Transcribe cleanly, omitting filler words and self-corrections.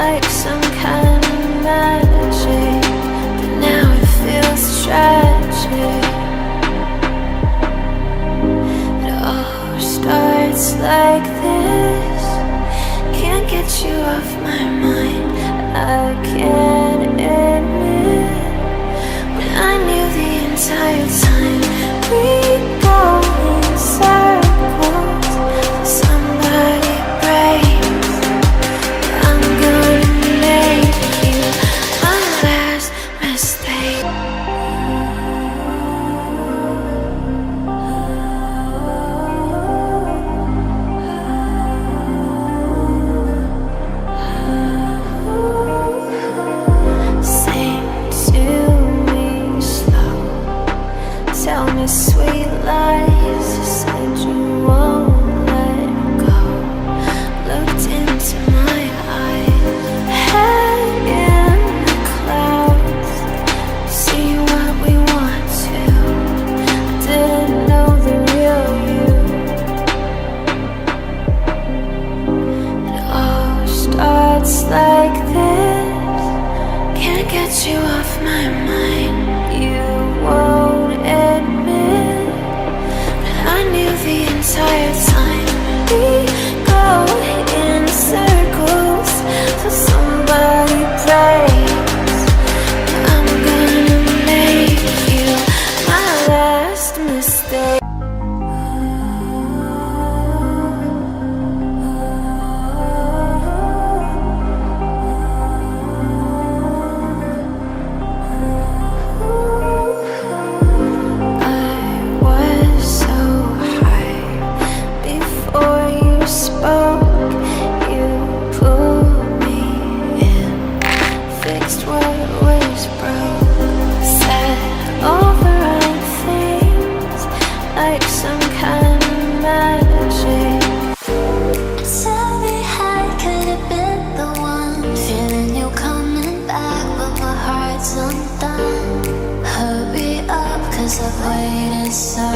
like some kind of magic, but now it feels tragic. It all starts like this. Can't get you off my mind. I can't admit when I knew the entire time we go in circles till somebody breaks. I'm gonna make you my last mistake. Sing to me slow. Tell me sweet lies. You said you won't let go. Looked into my eyes, head in the clouds. See what we want to. Didn't know the real you. It all starts like this. Can't get you off my mind. You won't admit that I knew the entire time we go in circles till somebody breaks. I'm gonna make you my last mistake. I was so high before you spoke. You pulled me in, fixed what was broke, said all the right things like some kind of magic. Tell me how I could have been the one, feeling you coming back, but my heart's undone. Hurry up, 'cause I've waited so